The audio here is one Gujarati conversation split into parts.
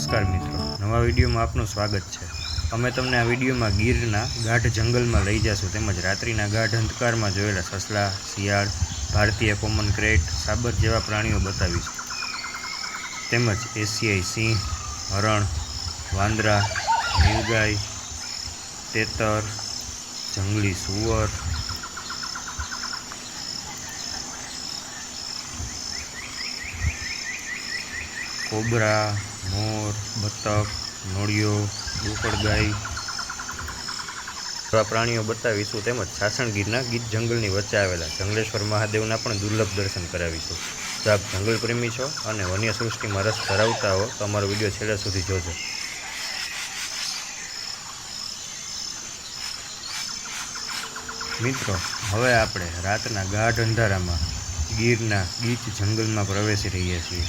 નમસ્કાર મિત્રો, નવા વિડીયોમાં આપનું સ્વાગત છે। અમે તમને આ વિડીયોમાં ગીરના ગાઢ જંગલમાં લઈ જશું, તેમજ રાત્રિના ગાઢ અંધકારમાં જોયેલા સસલા, શિયાળ, ભારતીય કોમન ક્રેટ, સાબર જેવા પ્રાણીઓ બતાવીશું। તેમજ એશિયાઈ સિંહ, હરણ, વાંદરા, નીલગાય, તેતર, જંગલી સુવર, કોબરા, મોર, બતક, નોળિયો, ગોકળગાય એવા પ્રાણીઓ બતાવીશું। તેમજ સાસણગીરના ગીર જંગલની વચ્ચે આવેલા જંગલેશ્વર મહાદેવના પણ દુર્લભ દર્શન કરાવીશું। જો આપ જંગલ પ્રેમી છો અને વન્ય સૃષ્ટિમાં રસ ધરાવતા હો તો અમારો વિડીયો છેલ્લે સુધી જોજો। મિત્રો, હવે આપણે રાતના ગાઢ અંધારામાં ગીરના ગીચ જંગલમાં પ્રવેશી રહ્યા છીએ।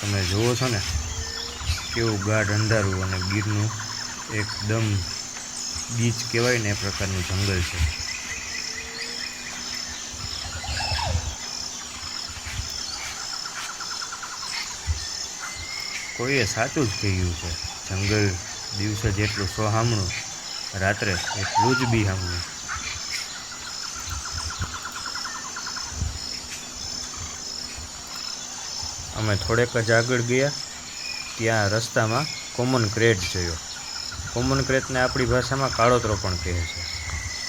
તમે જુઓ છો ને કેવું ગાઢ અંધારું અને ગીરનું એકદમ ગીચ કહેવાય ને એ પ્રકારનું જંગલ છે। કોઈએ સાચું જ કહ્યું છે, જંગલ દિવસે જેટલું સોહામણું, રાત્રે એટલું જ બિહામણું। અમે થોડેક જ આગળ ગયા ત્યાં રસ્તામાં કોમન ક્રેટ જોયો। કોમન ક્રેટને આપણી ભાષામાં કાળોતરો પણ કહે છે।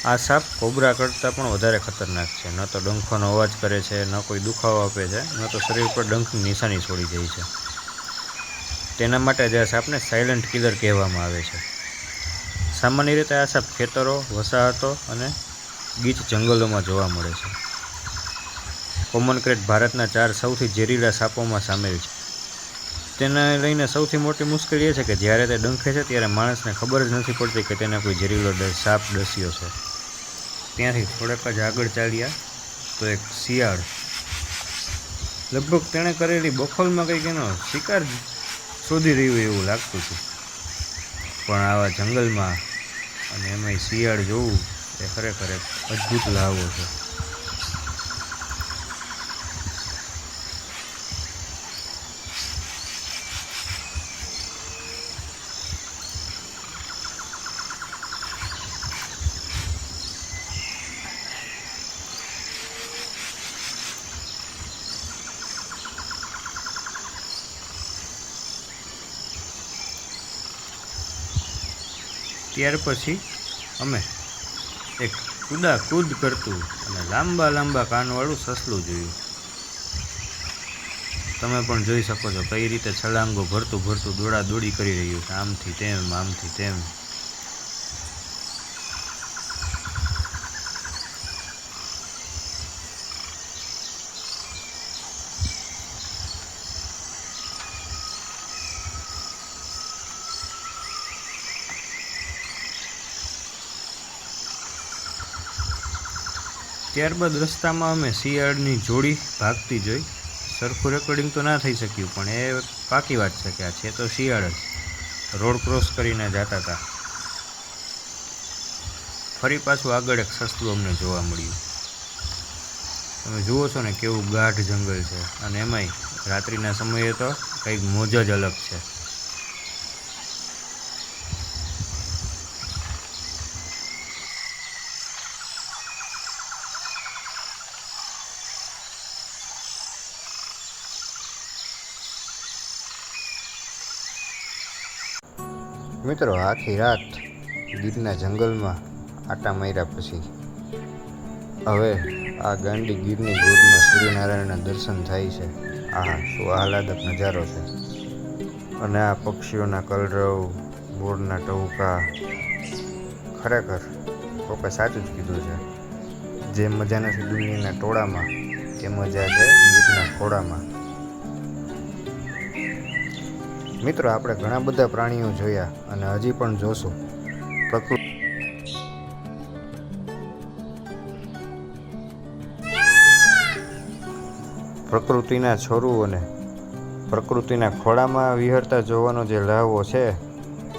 આ સાપ કોબરા કરતાં પણ વધારે ખતરનાક છે। ન તો ડંખોનો અવાજ કરે છે, ન કોઈ દુખાવો આપે છે, ન તો શરીર પર ડંખની નિશાની છોડી જાય છે। તેના માટે જ આ સાપને સાયલન્ટ કિલર કહેવામાં આવે છે। સામાન્ય રીતે આ સાપ ખેતરો, વસાહતો અને ગીચ જંગલોમાં જોવા મળે છે। કોમન ક્રેટ ભારતના 4 સૌથી ઝેરીલા સાપોમાં સામેલ છે। તેને લઈને સૌથી મોટી મુશ્કેલી એ છે કે જ્યારે તે ડંખે છે ત્યારે માણસને ખબર જ નથી પડતી કે તેને કોઈ ઝેરીલો સાપ ડસ્યો છે। ત્યાંથી થોડેક જ આગળ ચાલ્યા તો એક શિયાળ, લગભગ તેણે કરેલી બખોલમાં કંઈક એનો શિકાર શોધી રહ્યું એવું લાગતું હતું। પણ આવા જંગલમાં અને એમાંય શિયાળ જોવું એ ખરેખર એક અદ્ભુત લહાવો છે। ત્યાર પછી અમે એક કૂદ કરતું અને લાંબા કાનવાળું સસલું જોયું। તમે પણ જોઈ શકો છો કઈ રીતે છલાંગો ભરતું દોડાદોડી કરી રહ્યું છે, આમથી તેમ આમથી તેમ। ત્યારબાદ રસ્તામાં અમે શિયાળની જોડી ભાગતી જોઈ। સરખું રેકોર્ડિંગ તો ના થઈ શક્યું, પણ એ પાકી વાત છે કે આ છે તો શિયાળ જ રોડ ક્રોસ કરીને જતા હતા। ફરી પાછું આગળ એક સસલું અમને જોવા મળ્યું। તમે જુઓ છો ને કેવું ગાઢ જંગલ છે, અને એમાંય રાત્રિના સમયે તો કંઈક મોજ જ અલગ છે। મિત્રો, આખી રાત ગીરના જંગલમાં આટા માર્યા પછી હવે આ ગાંડી ગીરની ગોદમાં સૂર્યનારાયણના દર્શન થાય છે। આહા, શું આહલાદક નજારો છે! અને આ પક્ષીઓના કલરવ, મોરના ટહુકા, ખરેખર કોકે સાચું જ કીધું છે, જે મજા નથી દુનિયાના ટોળામાં એ મજા છે ગીરના ખોળામાં। મિત્રો, આપણે ઘણા બધા પ્રાણીઓ જોયા અને હજી પણ જોશું। પ્રકૃતિના છોરું અને પ્રકૃતિના ખોળામાં વિહરતા જોવાનો જે લહાવો છે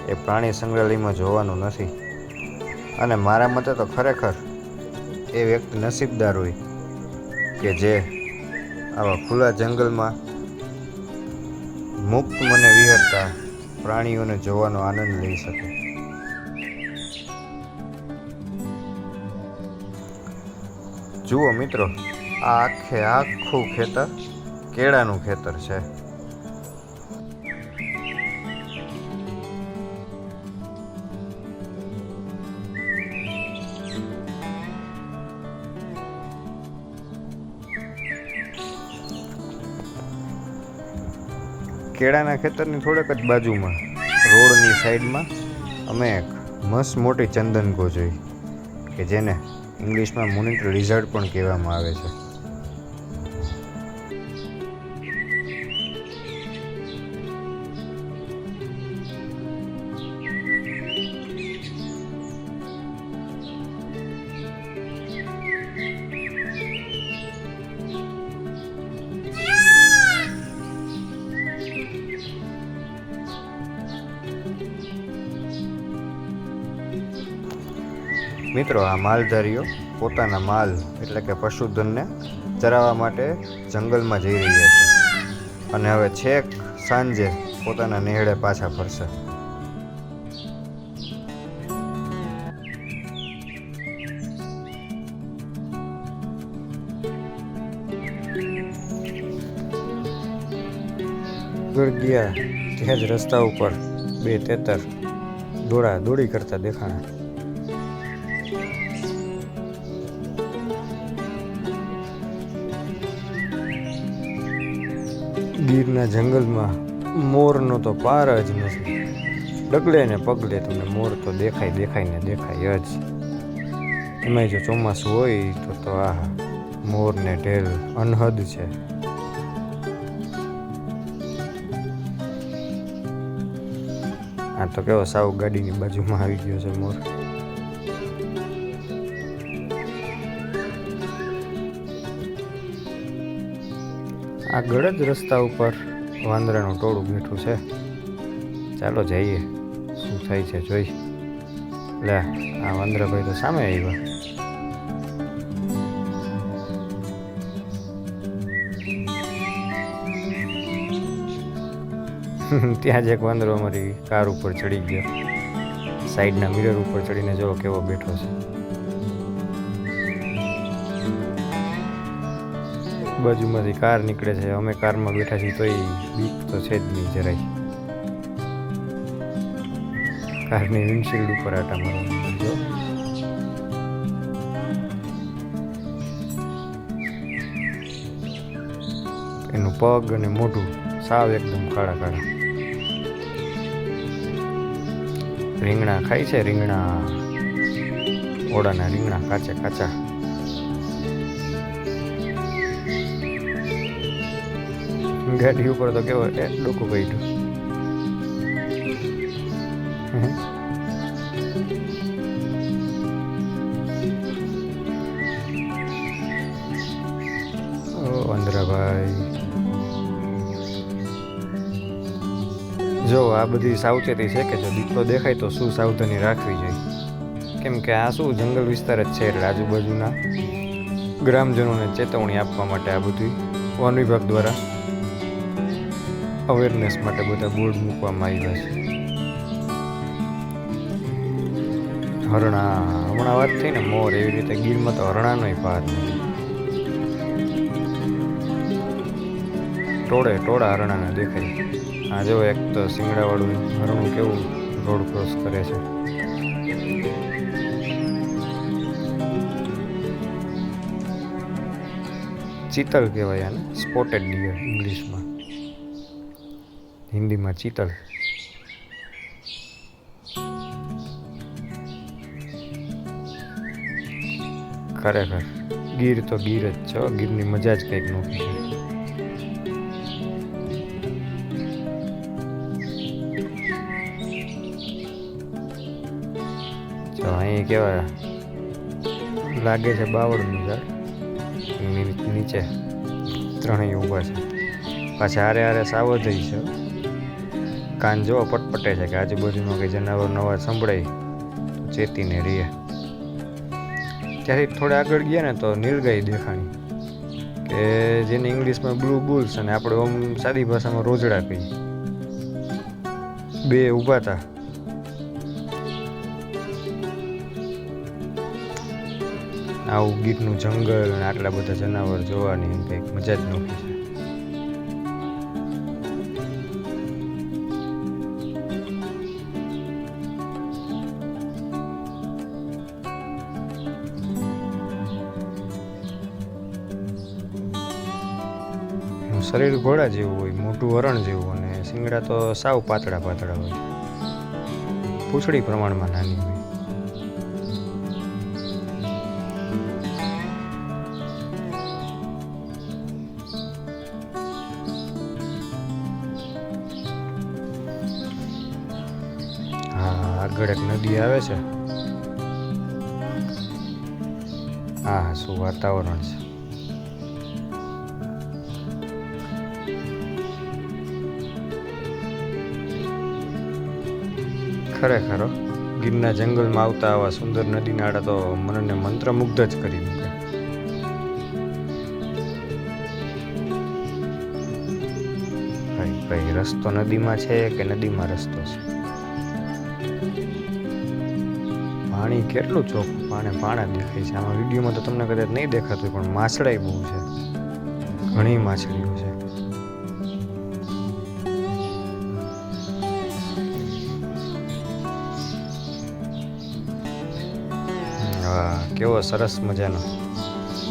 એ પ્રાણી સંગ્રહાલયમાં જોવાનું નથી। અને મારા મતે તો ખરેખર એ વ્યક્તિ નસીબદાર હોય કે જે આવા ખુલ્લા જંગલમાં મુક્ત મને વિહરતા પ્રાણીઓને જોવાનો આનંદ લઈ શકે. જુઓ મિત્રો, આ આખું ખેતર કેળાનું ખેતર છે. કેળાના ખેતરની થોડેક જ બાજુમાં રોડની સાઈડમાં અમે એક મસ્ત મોટી ચંદનકો જોઈ, કે જેને ઇંગ્લિશમાં મોનિટર લિઝર્ડ પણ કહેવામાં આવે છે. મિત્રો, આ માલધારીઓ પોતાના માલ એટલે કે પશુધનને ચરાવવા માટે જંગલમાં જઈ રહ્યા છે અને હવે છેક સાંજે પોતાના નેહડે પાછા ફરશે. આગળ ગયા ત્યાં જ રસ્તા ઉપર બે તેતર દોડી કરતા દેખાણા. ગીરના જંગલમાં મોરનો તો પાર જ નથી. ડગલે ને પગલે તમને મોર તો દેખાય જ. એમાંય જો ચોમાસું હોય તો આ મોર ને ઢેલ અનહદ છે. આ તો કેવો સાવ ગાડીની બાજુમાં આવી ગયો છે મોર. આગળ જ રસ્તા ઉપર વાંદરાનું ટોળું બેઠું છે. ચાલો જઈએ, શું થાય છે જોઈ. લે, આ વાંદરાભાઈ તો સામે આવ્યા. ત્યાં જ એક વાંદરો અમારી કાર ઉપર ચડી ગયો. સાઈડના મિરર ઉપર ચડીને જો કેવો બેઠો છે. બાજુમાંથી કાર નીકળે છે, અમે કારમાં બેઠા છીએ તોય બીક તો છે જ નહીં જરાય. કારની વિન્ડશીલ્ડ ઉપર આટા મારવા જો. એનું પગ અને મોઢું સાવ એકદમ કાળા. રીંગણા ખાય છે, ઓળાના રીંગણા કાચા. ગાડી ઉપર તો કેવો ડોકું કાઢ્યું. વાંદરાભાઈ જો, આ બધી સાવચેતી છે કે જો દીપડો દેખાય તો શું સાવધાની રાખવી જોઈએ. કેમ કે આ શું જંગલ વિસ્તાર જ છે, એટલે આજુબાજુના ગ્રામજનોને ચેતવણી આપવા માટે આ બધી વન વિભાગ દ્વારા અવેરનેસ માટે બધા બોર્ડ મૂકવામાં આવ્યા છે. હરણા, હમણાં વાત થઈ ને મોર, એવી રીતે ગીરમાં તો હરણાનોય પાર નથી. ટોળા હરણાને દેખાય. આ જો એક તો શિંગડાવાળું હરણું કેવું રોડ ક્રોસ કરે છે. ચિતલ કહેવાય આને, સ્પોટેડ ડિયર ઇંગ્લિશમાં, હિન્દીમાં ચિતલ. ખરેખર ગીર તો ગીર જ છે. ગીરની મજા જ કંઈક નોખી છે. અહીં કેવા લાગે છે બાવળનું ઝાડ, નીચે ત્રણેય ઊભા છે. પાછા હારે સાવધ છે. કાન જોવા પટપટે છે કે આજુબાજુમાં કંઈ જનાવરનો અવાજ સંભળાય તો ચેતીને રહીએ. ત્યાંથી થોડા આગળ ગયા ને તો નીલગાય દેખાણી, કે જેને ઇંગ્લિશમાં બ્લુ બુલ્સ અને આપણે આમ સાદી ભાષામાં રોજડા કહીએ. બે ઊભા હતા. આવું ગીરનું જંગલ અને આટલા બધા જનાવર જોવાની એમ કંઈક મજા જ નોખી છે. શરીર ઘોડા જેવું હોય, મોટું હરણ જેવું, અને શિંગડા તો સાવ પાતળા પાતળા હોય, પૂંછડી પ્રમાણમાં નાની હોય. હા, આગળ એક નદી આવે છે. હા, શું વાતાવરણ છે. ખરેખર ગીરના જંગલમાં આવતા આવા સુંદર નદી નાળા તો મનને મંત્રમુગ્ધ જ કરી મૂકે. ભાઈ રસ્તો નદીમાં છે કે નદીમાં રસ્તો છે? પાણી કેટલું ચોખ્ખું, પાણા દેખાય છે. આમાં વિડીયોમાં તો તમને કદાચ નહીં દેખાતું, પણ માછડાઈ બહુ છે, ઘણી માછલીઓ છે. હા, કેવો સરસ મજાનો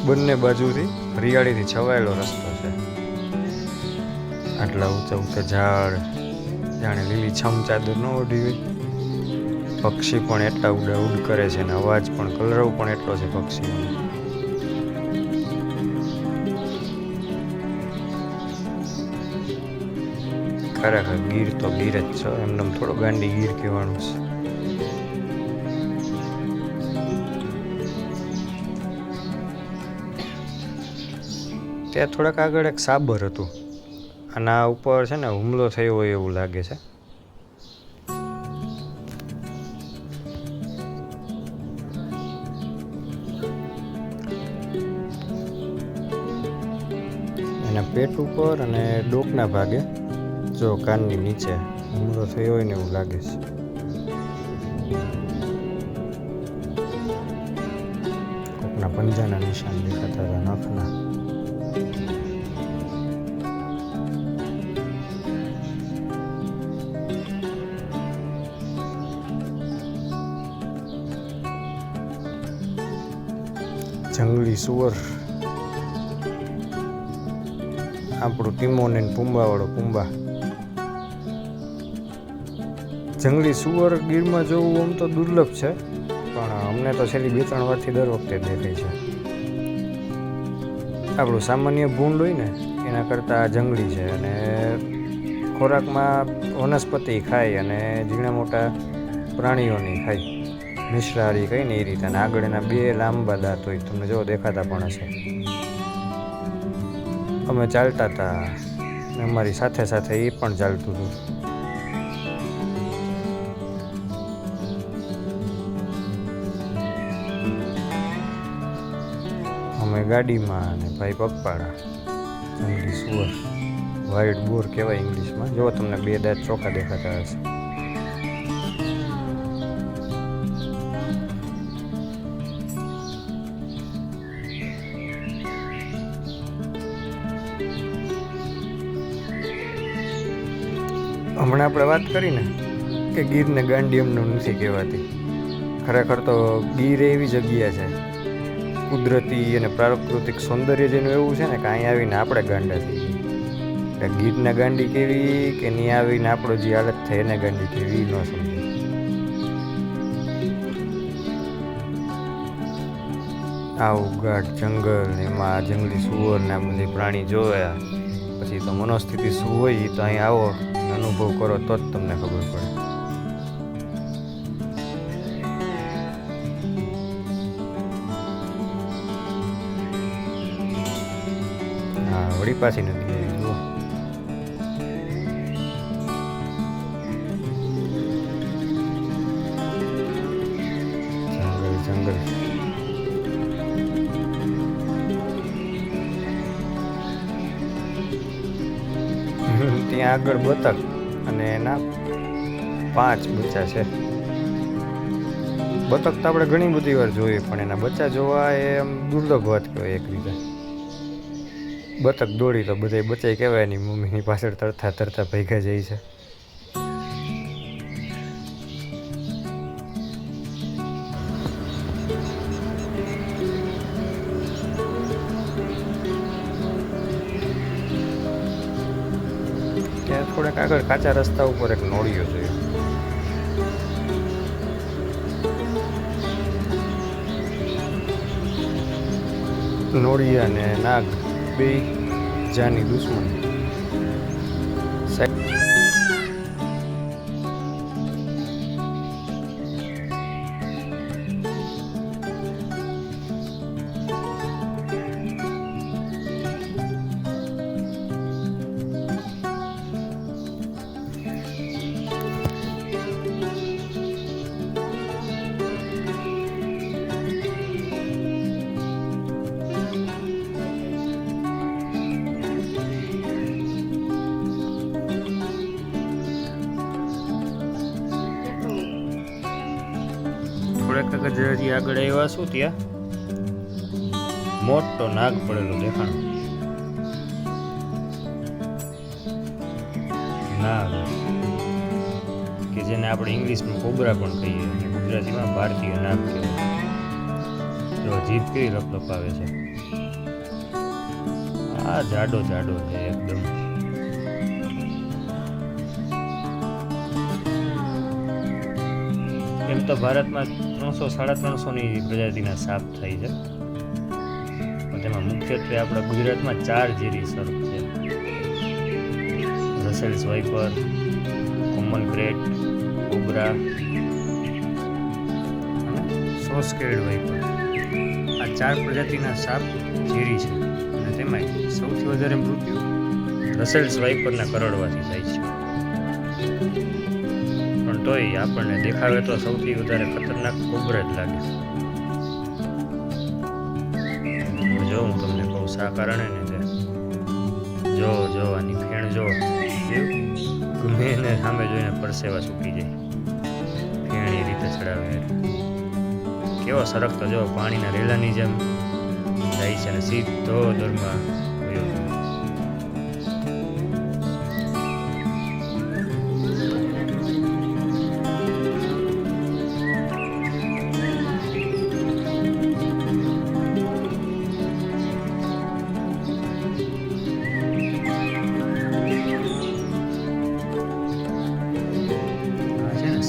બંને બાજુથી હરિયાળીથી છવાયેલો રસ્તો છે. આટલા ઊંચા ઊંચા ઝાડ, જાણે લીલી છમ ચાદર ન ઓઢી હોય. પક્ષી પણ એટલા ઉડ કરે છે, અને અવાજ પણ, કલરવ પણ એટલો છે પક્ષીઓનો. ખરેખર ગીર તો ગીર જ છે, એમને થોડો ગાંડી ગીર કહેવાનું છે. ત્યાં થોડાક આગળ એક સાબર હતું, અને આ ઉપર છે ને હુમલો થયો હોય એવું લાગે છે. એના પેટ ઉપર અને ડોકના ભાગે, જો કાનની નીચે હુમલો થયો હોય ને એવું લાગે છે. કોકના પંજાના નિશાન દેખાતા હતા, નખના. જંગલી સુવર, આપણું ટીમોન અને પૂંબાવાળો પૂંબા. જંગલી સુવર ગીરમાં જોવું આમ તો દુર્લભ છે, પણ અમને તો છેલ્લી 2-3 વારથી દર વખતે દેખાય છે. આપણું સામાન્ય ભૂંડ હોય ને એના કરતાં જંગલી છે, અને ખોરાકમાં વનસ્પતિ ખાય અને ઝીણા મોટા પ્રાણીઓની ખાય, મિશ્રાહારી કહીને એ રીતે. અને આગળ એના 2 લાંબા દાંત હોય, તમને જો દેખાતા પણ હશે. અમે ચાલતા હતા, અમારી સાથે સાથે એ પણ ચાલતું હતું. અમે ગાડીમાં, અને ભાઈ પગપાળા. જંગલી સુવર, વાઇલ્ડ બોર કહેવાય ઇંગ્લિશમાં. જો તમને 2 દાંત ચોખ્ખા દેખાતા હશે. હમણાં આપણે વાત કરીને કે ગીરને ગાંડી એમને નથી કહેવાતી. ખરેખર તો ગીર એવી જગ્યા છે, કુદરતી અને પ્રાકૃતિક સૌંદર્ય જેનું એવું છે ને કે અહીં આવીને આપણે ગાંડા થઈ ગઈ. એટલે ગીરને ગાંડી કેવી કે નહીં આવીને આપણો જે હાલત થાય એને ગાંડી કેવી ન સમજે. આવું ગાઢ જંગલ ને એમાં જંગલી સુવર ને આ બધી પ્રાણી જોયા પછી તો મનોસ્થિતિ શું હોય એ તો અહીં આવો અનુભવ કરો તો જ તમને ખબર પડે. હા, વળી પાછી નથી આવી. જુઓ, જંગલ જંગલ. ત્યાં આગળ બતક અને એના 5 બચ્ચા છે. બતક તો આપણે ઘણી બધી વાર જોઈએ, પણ એના બચ્ચા જોવા એ આમ દુર્લભ વાત કહેવાય એક રીતે. બતક દોડી તો બધા બચ્ચા કહેવાય નહીં, મમ્મીની પાછળ તરતા તરતા ભેગા જાય છે. ત્યાં થોડાક આગળ કાચા રસ્તા ઉપર એક નોળિયો જોયો. નોળિયા ને નાગ બે જાની દુશ્મન. થોડાક હજી આગળ આવ્યા શું ત્યાં મોટો નાગ પડેલો દેખાણો. નાગ કે જેને આપણે ઇંગ્લિશમાં કોબરા પણ કહીએ અને ગુજરાતીમાં ભારતીય નાગ કહેવાય. જો જીભ કેવી લપલપાવે છે. આ જાડો જાડો છે એકદમ. એમ તો ભારતમાં 300-350ની પ્રજાતિના સાપ થાય છે, પણ તેમાં મુખ્યત્વે આપણા ગુજરાતમાં 4 ઝેરી સર્પ છે. રસેલ્સ વાઇપર, કોમન ક્રેટ, કોબરા અને સોસ્કેલ્ડ વાઇપર. આ 4 પ્રજાતિના સાપ ઝેરી છે, અને તેમાં સૌથી વધારે મૃત્યુ રસેલ્સ વાઇપરના કરડવાથી થાય છે. પણ તોય આપણને દેખાવે તો સૌથી વધારે ખતરનાક કોબરા જ લાગે. જો હું તમને કહું શા કારણે ને તે જો આની ફેણ જો ગમે એને સામે જોઈને પરસેવા સૂકી જાય. ફેણ એ રીતે ચડાવે કેવો સરકતો જો પાણીના રેલાની જેમ જાય છે અને સીધો દરમાં ગયો.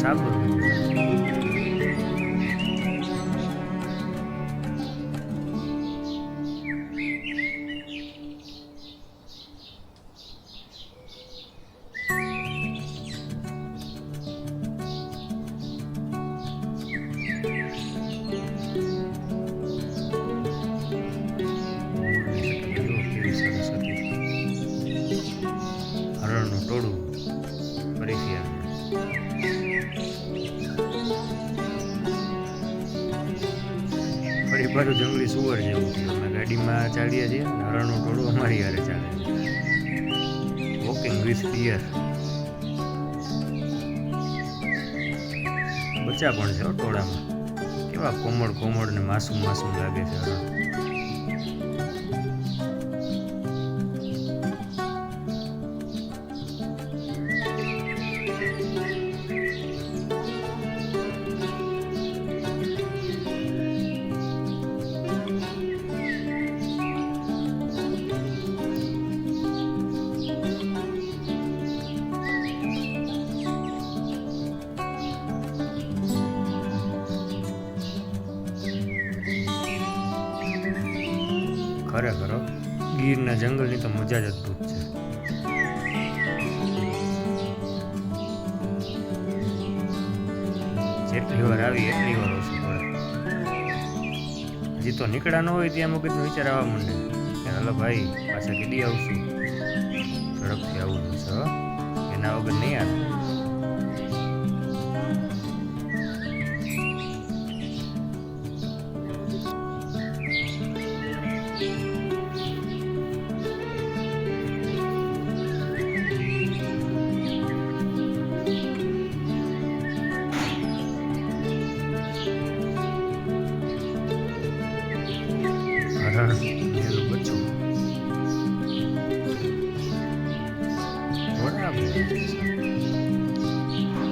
સાબુ હરણનું ટોળું ફરીથી ફરી પાછું જંગલી સુવર જેવું થયું. અમે ગાડીમાં ચાલીએ છીએ, હરણનું ટોળું અમારી હારે ચાલે છે. Walking with deer. બચ્ચા પણ છે ટોળામાં. કેવા કોમળ ને માસૂમ લાગે છે હરણ. ખરેખર ગીરના જંગલની તો મજા જ અદભુત છે. જેટલી વાર આવી એટલી વાર ઓછું પડે. હજી તો નીકળ્યા ન હોય ત્યાં મગજનો વિચાર આવવા માંડે કે હલો ભાઈ પાછા કીધી આવશું, ઝડપથી આવવું પડશે. એના વગર નહીં આવે. હરણ એનું બચ્ચું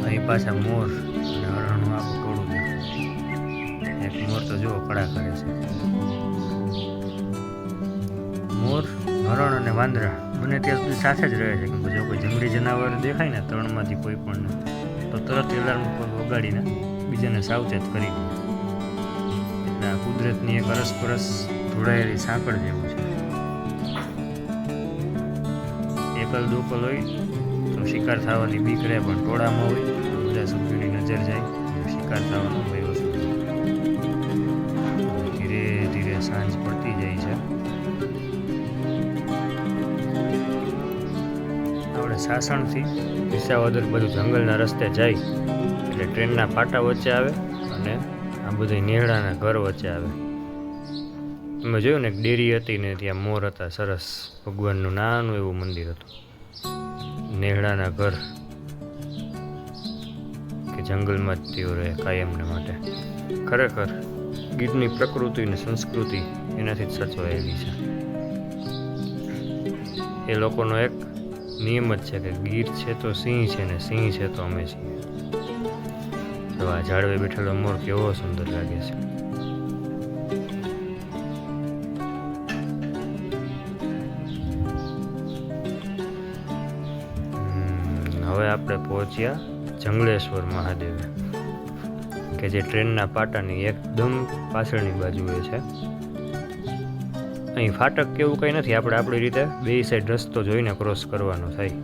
અહીં પાછા મોર અને હરણનું આખું ટોળું દેખાય. એક મોર તો જુઓ કડા કરે છે. મોર, હરણ અને વાંદરા બંને ત્યાં સુધી સાથે જ રહે છે, કેમ કે જો કોઈ જંગલી જનાવર દેખાય ને ત્રણમાંથી કોઈ પણ તો તરત એલાર્મ વગાડીને બીજાને સાવચેત કરી દે. એટલે આ કુદરતની એક અરસપરસ જોડાયેલી સાંકળ જેવું છે. એકલ દોકલ હોય તો શિકાર થવાની બીક રહે, પણ ટોળામાં હોય તો બધા સભ્યોની નજર જાય શિકાર થવાનો ભય ઓછો. ધીરે ધીરે સાંજ પડતી જાય છે. આપણે સાસણથી વિસાવદર બધું જંગલના રસ્તે જાય એટલે ટ્રેનના પાટા વચ્ચે આવે અને આ બધા નેહડાના ઘર વચ્ચે આવે. તમે જોયું ને એક ડેરી હતી ને ત્યાં મોર હતા, સરસ ભગવાનનું નાનું એવું મંદિર હતું. નેહડાના ઘર કે જંગલમાં જ તેઓ રહે કાયમને માટે. ખરેખર ગીરની પ્રકૃતિ અને સંસ્કૃતિ એનાથી જ સચવાયેલી છે. એ લોકોનો એક નિયમ જ છે કે ગીર છે તો સિંહ છે ને સિંહ છે તો અમે છીએ. તો આ ઝાડવે બેઠેલો મોર કેવો સુંદર લાગે છે. હવે આપણે પહોંચ્યા જંગલેશ્વર મહાદેવ, કે જે ટ્રેનના પાટાની એકદમ પાછળની બાજુએ છે. અહીં ફાટક કેવું કંઈ નથી, આપણે આપણી રીતે બે સાઈડ રસ્તો જોઈને ક્રોસ કરવાનો થાય,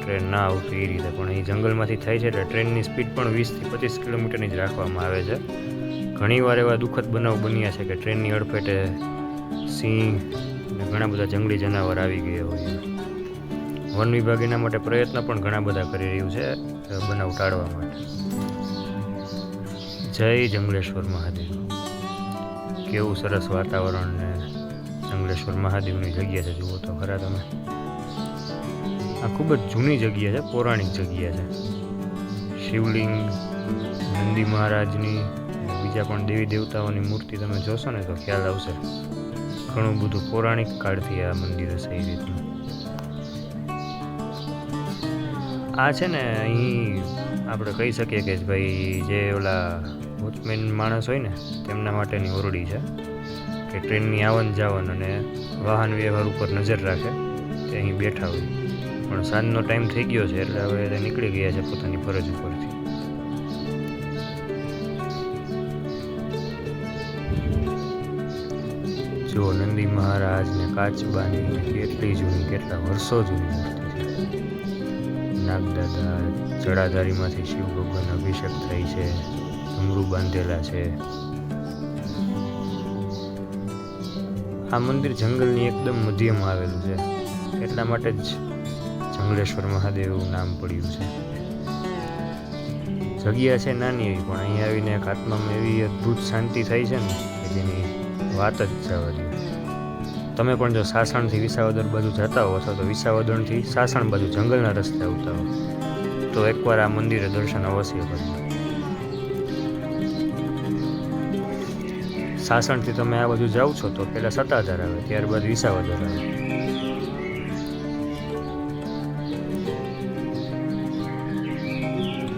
ટ્રેન ના આવતી એ રીતે. પણ અહીં જંગલમાંથી થાય છે એટલે ટ્રેનની સ્પીડ પણ 20 થી 25 કિલોમીટરની જ રાખવામાં આવે છે. ઘણીવાર એવા દુઃખદ બનાવ બન્યા છે કે ટ્રેનની અડફેટે સિંહ અને ઘણા બધા જંગલી જનાવર આવી ગયા હોય. વન વિભાગ એના માટે પ્રયત્ન પણ ઘણા બધા કરી રહ્યું છે બનાવ ટાળવા માટે. જય જંગલેશ્વર મહાદેવ. કેવું સરસ વાતાવરણ ને જંગલેશ્વર મહાદેવની જગ્યા છે, જુઓ તો ખરા તમે. આ ખૂબ જ જૂની જગ્યા છે, પૌરાણિક જગ્યા છે. શિવલિંગ, નંદી મહારાજની, બીજા પણ દેવી દેવતાઓની મૂર્તિ તમે જોશો ને તો ખ્યાલ આવશે. ઘણું બધું પૌરાણિક કાળથી આ મંદિર હશે એ રીતનું. આ છે ને અહીં આપણે કહી શકીએ કે ભાઈ જે ઓલા વોચમેન માણસ હોય ને તેમના માટેની ઓરડી છે, કે ટ્રેનની આવન જાવન અને વાહન વ્યવહાર ઉપર નજર રાખે તે અહીં બેઠા હોય. પણ સાંજનો ટાઈમ થઈ ગયો છે એટલે હવે તે નીકળી ગયા છે પોતાની ફરજ ઉપરથી. જો નંદી મહારાજ ને કાચબાની કેટલી જૂની, કેટલા વર્ષો જૂની મૂર્તિ છે. નાગદાદા જડાધારીમાંથી શિવ ભગવાન અભિષેક થાય છે, ડમરૂ બાંધેલા છે. આ મંદિર જંગલની એકદમ મધ્યમાં આવેલું છે, એટલા માટે જ જંગલેશ્વર મહાદેવ એવું નામ પડ્યું છે. જગ્યા છે નાની એવી, પણ અહીં આવીને એક આત્મામાં એવી અદ્ભુત શાંતિ થાય છે ને કે જેની વાત જ જવા દો. તમે પણ જો સાસણથી વિસાવદર બાજુ જતા હો અથવા તો વિસાવદરથી સાસણ બાજુ જંગલના રસ્તે આવતા હો તો એકવાર આ મંદિરે દર્શન અવશ્ય કરજો. સાસણથી તમે આ બાજુ જાઓ છો તો પહેલાં સત્તાધાર આવે, ત્યારબાદ વિસાવદર આવે.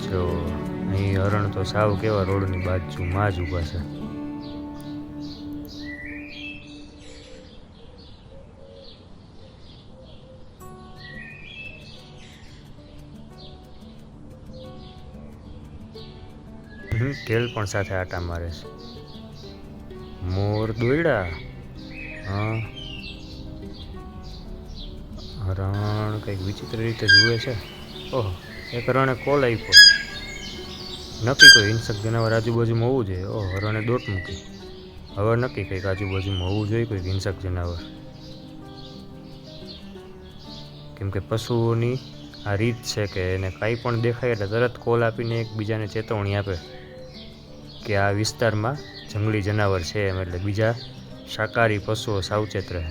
જો અહીં હરણ તો સાવ કેવા રોડની બાજુમાં જ ઊભા છે. ઢેલ પણ સાથે આટા મારે છે. મોર દોયડા, હા. હરણ કંઈક વિચિત્ર રીતે જુએ છે. ઓહ, એક હરણે કોલ આપ્યો. નક્કી કોઈ હિંસક જનાવર આજુબાજુમાં હોવું જોઈએ. ઓહ, હરણે દોટ મૂકી. હવે નક્કી કંઈક આજુબાજુમાં હોવું જોઈએ કોઈક હિંસક જનાવર. કેમ કે પશુઓની આ રીત છે કે એને કાંઈ પણ દેખાય એટલે તરત કોલ આપીને એકબીજાને ચેતવણી આપે કે આ વિસ્તારમાં જંગલી જનાવર છે એમ, એટલે બીજા શાકાહારી પશુઓ સાવચેત રહે.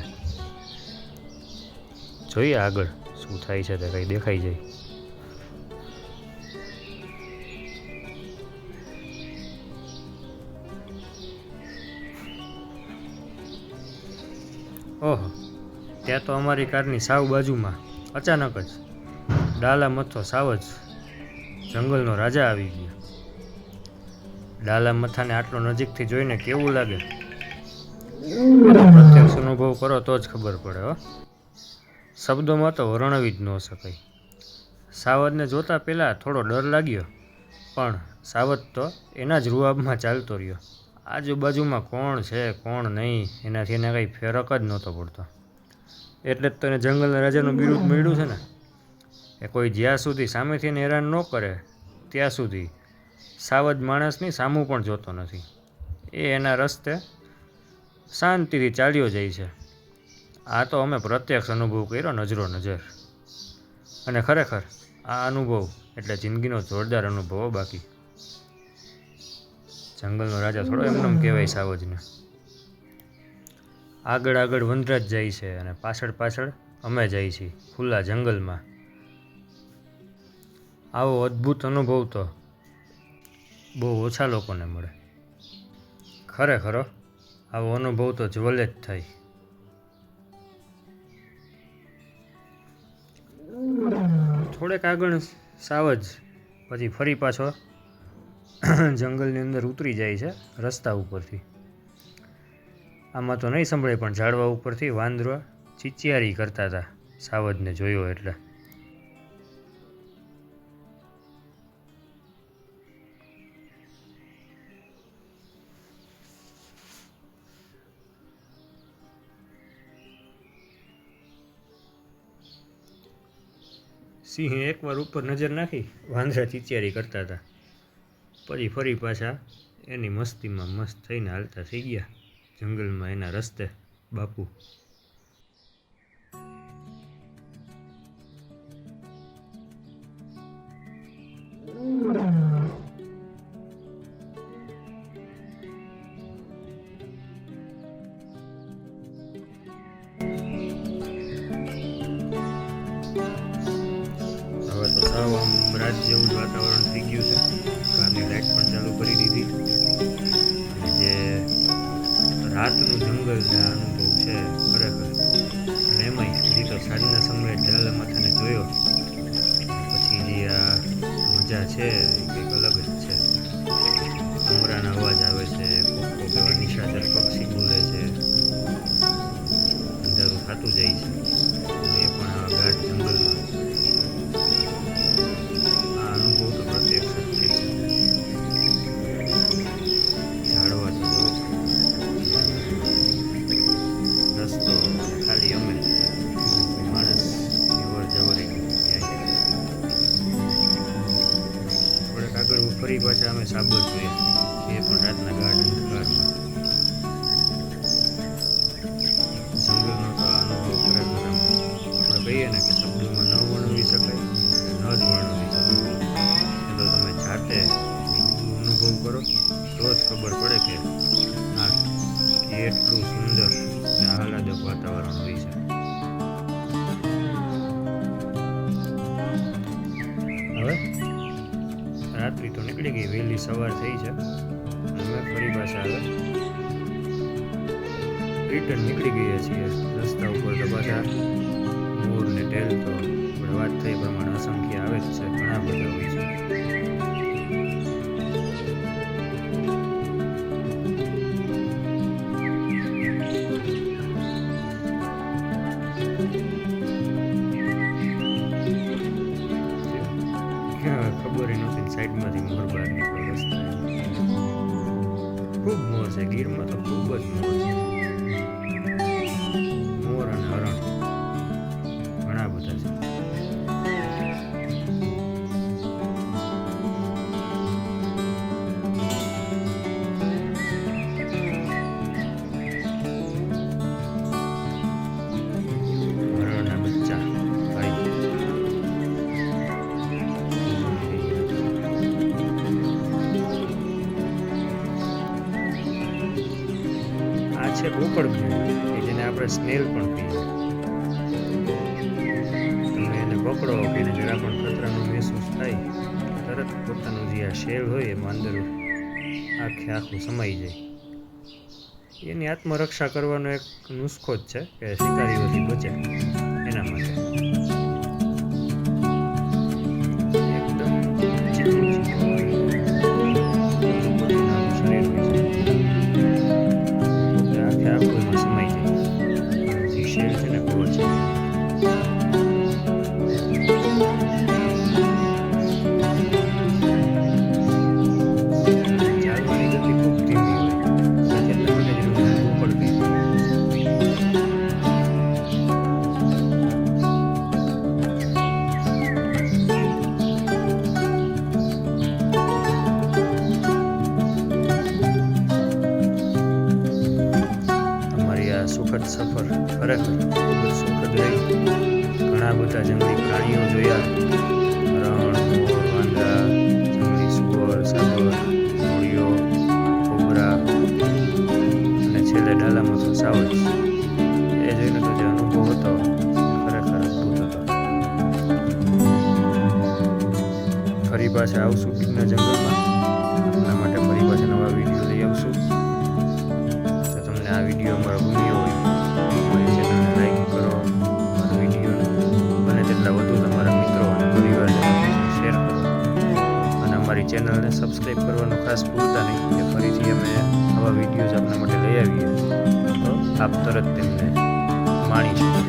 જોઈએ આગળ શું થાય છે તે કંઈ દેખાઈ જાય. ઓહો, ત્યાં તો અમારી કારની સાવ બાજુમાં અચાનક જ ડાલા મથો સાવ જ જંગલનો રાજા આવી ગયો. ડાલા મથાને આટલો નજીકથી જોઈને કેવું લાગે એનો પ્રત્યક્ષ અનુભવ કરો તો જ ખબર પડે. હો, શબ્દોમાં તો વર્ણવી જ ન શકાય. સાવજને જોતા પહેલાં થોડો ડર લાગ્યો, પણ સાવજ તો એના જ રૂઆબમાં ચાલતો રહ્યો. આજુબાજુમાં કોણ છે કોણ નહીં એનાથી એને કંઈ ફરક જ નહોતો પડતો. એટલે જ તો એને જંગલના રાજાનું બિરુદ મળ્યું છે ને. એ કોઈ જ્યાં સુધી સામેથી એને હેરાન ન કરે ત્યાં સુધી સાવજ માણસની સામું પણ જોતો નથી. એ એના રસ્તે શાંતિથી ચાલ્યો જાય છે. આ તો અમે પ્રત્યક્ષ અનુભવ કર્યો નજરો નજર. અને ખરેખર આ અનુભવ એટલે જિંદગીનો જોરદાર અનુભવ. બાકી જંગલનો રાજા થોડો એમનેમ કહેવાય સાવજને. આગળ આગળ વનરાજ જાય છે અને પાછળ પાછળ અમે જાય છીએ ખુલ્લા જંગલમાં. આવો અદ્ભુત અનુભવ તો બહુ ઓછા લોકોને મળે. ખરેખર આવો અનુભવ તો જ્વલે જ થાય. થોડેક આગળ સાવજ પછી ફરી પાછો જંગલની અંદર ઉતરી જાય છે રસ્તા ઉપરથી. આમાં તો નહીં સંભળાય પણ ઝાડવા ઉપરથી વાંદરા ચીચિયારી કરતા હતા સાવજને જોયો એટલે. સિંહે એકવાર ઉપર નજર નાખી વાંદરા ચીચિયારી કરતા હતા. પછી ફરી પાછા એની મસ્તીમાં મસ્ત થઈને હાલતા થઈ ગયા જંગલમાં એના રસ્તે. બાપુ હવે તો સાવ આમ રાત જેવું જ વાતાવરણ થઈ ગયું છે. કારની લાઇટ પણ ચાલુ કરી દીધી. અને જે રાતનું જંગલને અનુભવ છે ખરેખર. અને એમાંય હજી તો સાંજના સમયે ડાલા માથાને જોયો પછી જે આ મજા છે એ કંઈક અલગ જ છે. ભમરાના અવાજ આવે છે, કોક કોક એવા નિશાચર પક્ષી બોલે છે, અંધારું થતું જાય છે એ પણ આ ગાઢ જંગલમાં. આ અનુભવ તો પ્રત્યક્ષ જ થઈ શકે. ઝાડવા તો જો રસ્તો ખાલી અમે માણસ અવર જવર થોડેક આગળ ફરી પાછા અમે સાબર જોયા એ પણ રાતના ગાઢ અંધકારમાં. જંગલનો તો અનુભવ ખરેખર આપણે કહીએ ને કે શબ્દોમાં ન વર્ણવી શકાય, ન જ વર્ણવી શકાય. એ તો તમે જાતે અનુભવ કરો તો જ ખબર પડે કે આ કેટલું સુંદર અને આહલાદક વાતાવરણ હોય છે. હવે રાત્રિ તો નીકળી ગઈ, વહેલી સવાર થઈ છે. અમે ફરી પાછા હવે રિટર્ન નીકળી ગયા છીએ. રસ્તા ઉપર તો પાછા મોર ને ટેલ તો આપણે વાત થઈ પ્રમાણે અસંખ્ય આવે જ છે, ઘણા બધા હોય છે. ખબર નહોતી સાઈડમાંથી મોર બહાર નીકળ્યો રસ્તા. ખૂબ મોર છે ગીરમાં તો, ખૂબ જ મોર છે. મોર અને હરણ ઘણા બધા છે. હરણના બચ્ચા ભાઈ આ છે બોકડ કે જેને આપણે સ્નેલ પણ કહીએ. તમે એને પકડો કે એને જરા પણ ખતરાનો મહેસૂસ થાય તરત પોતાનું જે આ શેલ હોય એમાં અંદર આખે આખું સમાઈ જાય. એની આત્મરક્ષા કરવાનો એક નુસ્ખો જ છે કે શિકારીઓથી બચે એના માટે. એકદમ ચીકણું ચીકણું શરીર હોય છે એટલે આખે આખું એમાં સમાઈ જાય. જે શેર છે ને બહુ છે. ચાલવાની ગતિ ખૂબ ધીમી હોય એટલા માટે જ ઊંઘવું પડતી. અમારી આ સુખદ સફર ખરેખર ખૂબ જ સુખદ રહી. ઘણા બધા જંગલી પ્રાણીઓ જોયા. હરણ, મોર, વાંદરા, જંગલી સુવર, સાબર, મૂળીઓ, કોબરા અને છેલ્લે ડાલામાં તો સાવજ. એ જોઈને તો જે અનુભવ હતો એ ખરેખર અદ્ભુત હતો. ફરી પાછા આવશું ગીરના જંગલમાં. આપના માટે ફરી પાછા નવા વિડીયો લઈ આવશું. તો તમને આ વિડીયો અમારો ગમ્યો હોય અમારી ચેનલને લાઈક કરો. અમારા વિડીયોને બને તેટલા વધુ તમારા મિત્રો અને પરિવારજનો શેર કરો. અને અમારી ચેનલને સબસ્ક્રાઈબ કરવાનું ખાસ ભૂલતા નહીં કે ફરીથી અમે આવા વિડીયોઝ આપણા માટે લઈ આવીએ તો આપ તરત તેમને માણી શકો.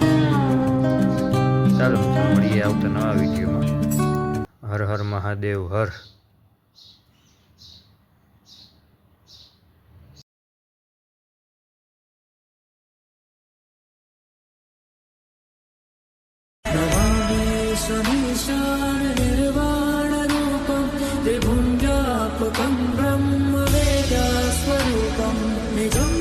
ચાલો મિત્રો મળીએ આવતા નવા વિડીયોમાં. હર હર મહાદેવ હર. शमीशान निर्वाणरूपं त्रिभुञ्जापकं ब्रह्मवेदास्वरूपं निजं